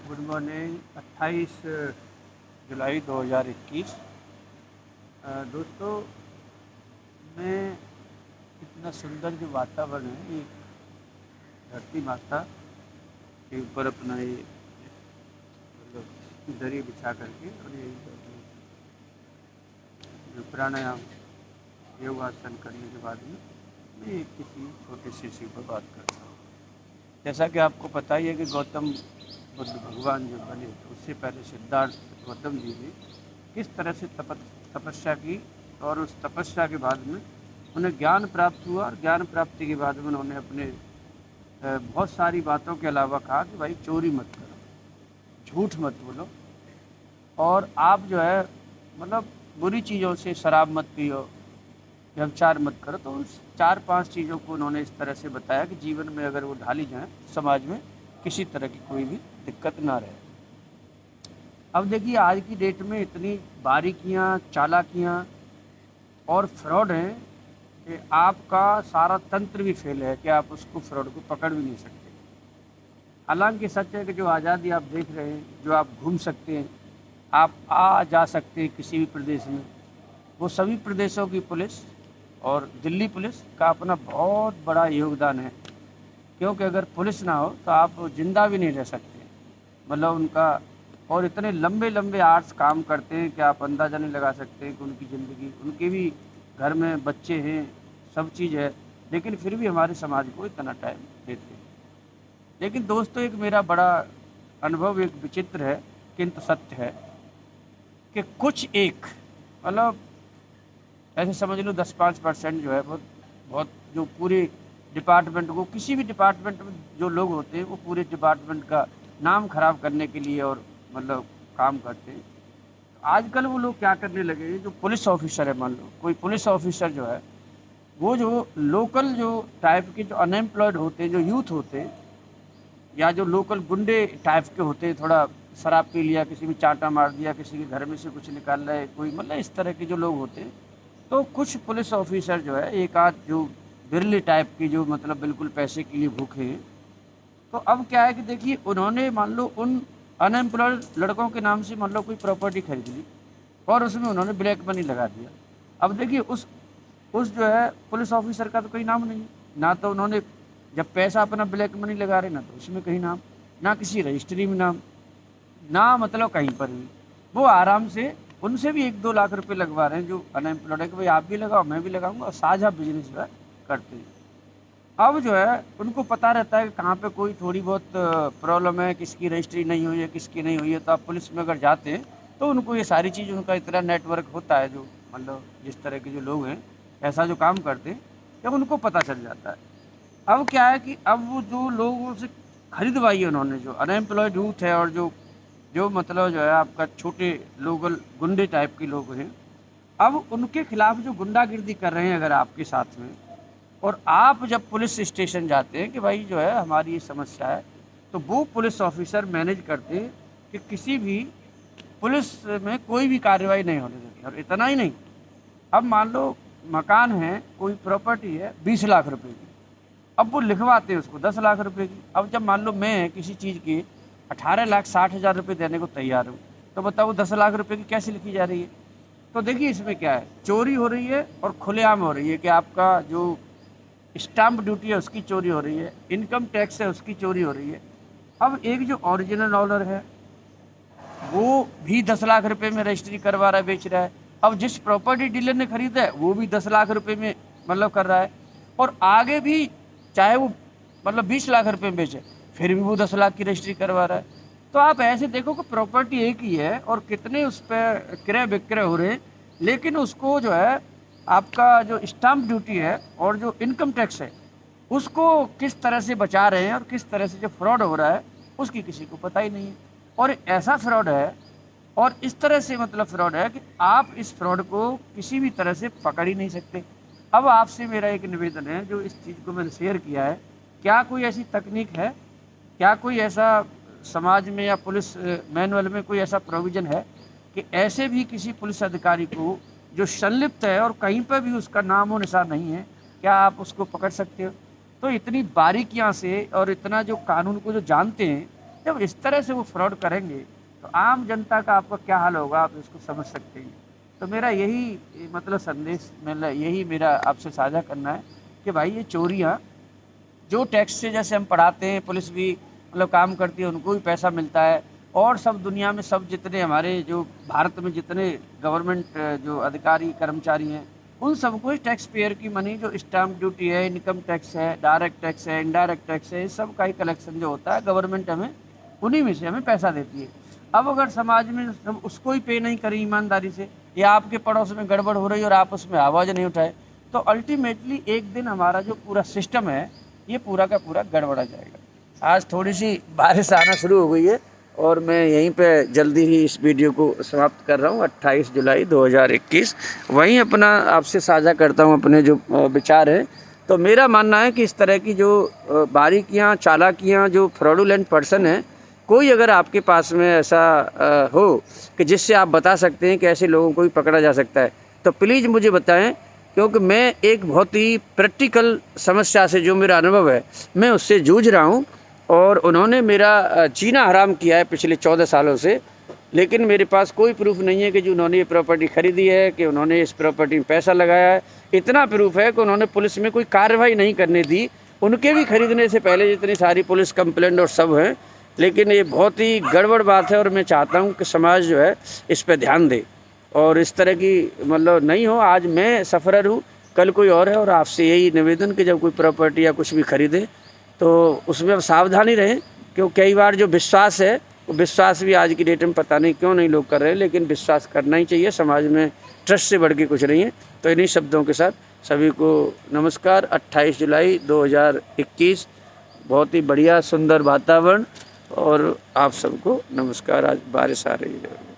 Good morning. 28 जुलाई 2021। दोस्तों, मैं इतना सुंदर जो वातावरण है, ये धरती माता के ऊपर अपना ये मतलब दरी बिछा करके और ये जो प्राणायाम योगासन करने के बाद में मैं एक किसी छोटे से इसी पर बात करता हूँ। जैसा कि आपको पता ही है कि गौतम बुद्ध भगवान जो बने, तो उससे पहले सिद्धार्थ गौतम जी ने किस तरह से तपस्या की, और उस तपस्या के बाद में उन्हें ज्ञान प्राप्त हुआ, और ज्ञान प्राप्ति के बाद में उन्होंने अपने बहुत सारी बातों के अलावा कहा कि भाई चोरी मत करो, झूठ मत बोलो, और आप जो है मतलब बुरी चीज़ों से शराब मत पियो, व्यभिचार मत करो। तो उस 4-5 चीज़ों को उन्होंने इस तरह से बताया कि जीवन में अगर वो ढाली जाएँ, समाज में किसी तरह की कोई भी दिक्कत ना रहे। अब देखिए, आज की डेट में इतनी बारीकियां, चालाकियां और फ्रॉड हैं कि आपका सारा तंत्र भी फेल है कि आप उसको फ्रॉड को पकड़ भी नहीं सकते। हालांकि सच है कि जो आज़ादी आप देख रहे हैं, जो आप घूम सकते हैं, आप आ जा सकते हैं किसी भी प्रदेश में, वो सभी प्रदेशों की पुलिस और दिल्ली पुलिस का अपना बहुत बड़ा योगदान है। क्योंकि अगर पुलिस ना हो तो आप ज़िंदा भी नहीं रह सकते, मतलब उनका, और इतने लंबे लंबे आवर्स काम करते हैं कि आप अंदाज़ा नहीं लगा सकते हैं कि उनकी ज़िंदगी, उनके भी घर में बच्चे हैं, सब चीज़ है, लेकिन फिर भी हमारे समाज को इतना टाइम देते हैं। लेकिन दोस्तों, एक मेरा बड़ा अनुभव एक विचित्र है किंतु सत्य है कि कुछ एक, मतलब ऐसे समझ लो 10-5% जो है, बहुत बहुत जो पूरे डिपार्टमेंट को, किसी भी डिपार्टमेंट में जो लोग होते हैं वो पूरे डिपार्टमेंट का नाम खराब करने के लिए और मतलब काम करते हैं। आजकल वो लोग क्या करने लगे हैं, जो पुलिस ऑफिसर है, मान लो कोई पुलिस ऑफिसर जो है, वो जो लोकल जो टाइप के जो अनएम्प्लॉयड होते हैं, जो यूथ होते हैं, या जो लोकल गुंडे टाइप के होते हैं, थोड़ा शराब पी लिया, किसी में चांटा मार दिया, किसी के घर में से कुछ निकाल रहा है कोई, मतलब इस तरह के जो लोग होते हैं, तो कुछ पुलिस ऑफिसर जो है, एक आध जो बिरली टाइप की, जो मतलब बिल्कुल पैसे के लिए भूखे हैं, तो अब क्या है कि देखिए, उन्होंने मान लो उन अनएम्प्लॉयड लड़कों के नाम से मान लो कोई प्रॉपर्टी खरीद ली, और उसमें उन्होंने ब्लैक मनी लगा दिया। अब देखिए, उस जो है पुलिस ऑफिसर का तो कोई नाम नहीं है, ना तो उन्होंने जब पैसा अपना ब्लैक मनी लगा रहे, ना तो उसमें कहीं नाम, ना किसी रजिस्ट्री में नाम, ना मतलब कहीं पर भी। वो आराम से उनसे भी 1-2 लाख रुपए लगवा रहे हैं जो अनएम्प्लॉयड है, कि भाई आप भी लगाओ, मैं भी लगाऊंगा, और साझा बिजनेस जो है करते हैं। अब जो है उनको पता रहता है कि कहाँ पे कोई थोड़ी बहुत प्रॉब्लम है, किसकी रजिस्ट्री नहीं हुई है, किसकी नहीं हुई है, तो आप पुलिस में अगर जाते हैं तो उनको ये सारी चीज़, उनका इतना नेटवर्क होता है, जो मतलब जिस तरह के जो लोग हैं, ऐसा जो काम करते हैं, जब उनको पता चल जाता है। अब क्या है कि अब वो जो लोगों से खरीदवाई है उन्होंने, जो अनएम्प्लॉयड यूथ है, और जो जो मतलब जो है आपका छोटे लोकल गुंडे टाइप के लोग हैं, अब उनके खिलाफ जो गुंडागिर्दी कर रहे हैं अगर आपके साथ में, और आप जब पुलिस स्टेशन जाते हैं कि भाई जो है हमारी ये समस्या है, तो वो पुलिस ऑफिसर मैनेज करते हैं कि किसी भी पुलिस में कोई भी कार्रवाई नहीं होने देती। और इतना ही नहीं, अब मान लो मकान है, कोई प्रॉपर्टी है 20 लाख रुपए की, अब वो लिखवाते हैं उसको 10 लाख रुपए की। अब जब मान लो मैं किसी चीज़ की 18,60,000 रुपये देने को तैयार हूँ, तो बताओ 10 लाख रुपए की कैसे लिखी जा रही है। तो देखिए, इसमें क्या है, चोरी हो रही है और खुलेआम हो रही है कि आपका जो स्टाम्प ड्यूटी है उसकी चोरी हो रही है, इनकम टैक्स है उसकी चोरी हो रही है। अब एक जो ओरिजिनल ऑनर है वो भी 10 लाख रुपए में रजिस्ट्री करवा रहा है, बेच रहा है। अब जिस प्रॉपर्टी डीलर ने खरीदा है वो भी 10 लाख रुपए में मतलब कर रहा है, और आगे भी चाहे वो मतलब 20 लाख रुपए में बेचे, फिर भी वो 10 लाख की रजिस्ट्री करवा रहा है। तो आप ऐसे देखो कि प्रॉपर्टी एक ही है और कितने उस पर क्रय विक्रय हो रहे हैं, लेकिन उसको जो है आपका जो स्टाम्प ड्यूटी है और जो इनकम टैक्स है, उसको किस तरह से बचा रहे हैं और किस तरह से जो फ्रॉड हो रहा है उसकी किसी को पता ही नहीं है। और ऐसा फ्रॉड है, और इस तरह से मतलब फ्रॉड है कि आप इस फ्रॉड को किसी भी तरह से पकड़ ही नहीं सकते। अब आपसे मेरा एक निवेदन है, जो इस चीज़ को मैंने शेयर किया है, क्या कोई ऐसी तकनीक है, क्या कोई ऐसा समाज में या पुलिस मैनुअल में कोई ऐसा प्रोविज़न है कि ऐसे भी किसी पुलिस अधिकारी को जो संलिप्त है और कहीं पर भी उसका नामो निशान नहीं है, क्या आप उसको पकड़ सकते हो? तो इतनी बारीकियां से और इतना जो कानून को जो जानते हैं, जब इस तरह से वो फ्रॉड करेंगे तो आम जनता का आपका क्या हाल होगा, आप इसको समझ सकते हैं। तो मेरा यही मतलब संदेश, मतलब यही मेरा आपसे साझा करना है कि भाई ये चोरियाँ जो टैक्स से जैसे हम पढ़ाते हैं, पुलिस भी मतलब काम करती है, उनको भी पैसा मिलता है, और सब दुनिया में सब जितने हमारे जो भारत में जितने गवर्नमेंट जो अधिकारी कर्मचारी हैं, उन सबको टैक्स पेयर की मनी, जो स्टाम्प ड्यूटी है, इनकम टैक्स है, डायरेक्ट टैक्स है, इनडायरेक्ट टैक्स है, इस सब का ही कलेक्शन जो होता है गवर्नमेंट हमें उन्हीं में से हमें पैसा देती है। अब अगर समाज में सब उसको ही पे नहीं करें ईमानदारी से, या आपके पड़ोस में गड़बड़ हो रही है और आप उसमें आवाज़ नहीं उठाए, तो अल्टीमेटली एक दिन हमारा जो पूरा सिस्टम है ये पूरा का पूरा गड़बड़ा जाएगा। आज थोड़ी सी बारिश आना शुरू हो गई है और मैं यहीं पे जल्दी ही इस वीडियो को समाप्त कर रहा हूँ। 28 जुलाई 2021 वहीं अपना आपसे साझा करता हूँ अपने जो विचार हैं। तो मेरा मानना है कि इस तरह की जो बारीकियाँ, चालाकियाँ, जो फ्रॉडुलेंट पर्सन है, कोई अगर आपके पास में ऐसा हो कि जिससे आप बता सकते हैं कि ऐसे लोगों को भी पकड़ा जा सकता है, तो प्लीज़ मुझे बताएं, क्योंकि मैं एक बहुत ही प्रैक्टिकल समस्या से, जो मेरा अनुभव है, मैं उससे जूझ रहा हूँ और उन्होंने मेरा जीना हराम किया है पिछले 14 सालों से। लेकिन मेरे पास कोई प्रूफ नहीं है कि जो उन्होंने ये प्रॉपर्टी ख़रीदी है, कि उन्होंने इस प्रॉपर्टी में पैसा लगाया है। इतना प्रूफ है कि उन्होंने पुलिस में कोई कार्रवाई नहीं करने दी, उनके भी खरीदने से पहले जितनी सारी पुलिस कंप्लेंट और सब हैं। लेकिन ये बहुत ही गड़बड़ बात है और मैं चाहता हूँ कि समाज जो है इस पर ध्यान दे और इस तरह की मतलब नहीं हो। आज मैं सफ़रर हूँ, कल कोई और है, और आपसे यही निवेदन कि जब कोई प्रॉपर्टी या कुछ भी खरीदे तो उसमें अब सावधानी रहें, क्योंकि कई बार जो विश्वास है वो विश्वास भी आज की डेट में पता नहीं क्यों नहीं लोग कर रहे हैं, लेकिन विश्वास करना ही चाहिए। समाज में ट्रस्ट से बढ़ के कुछ नहीं है। तो इन्हीं शब्दों के साथ सभी को नमस्कार। 28 जुलाई 2021, बहुत ही बढ़िया सुंदर वातावरण, और आप सबको नमस्कार। आज बारिश आ रही है।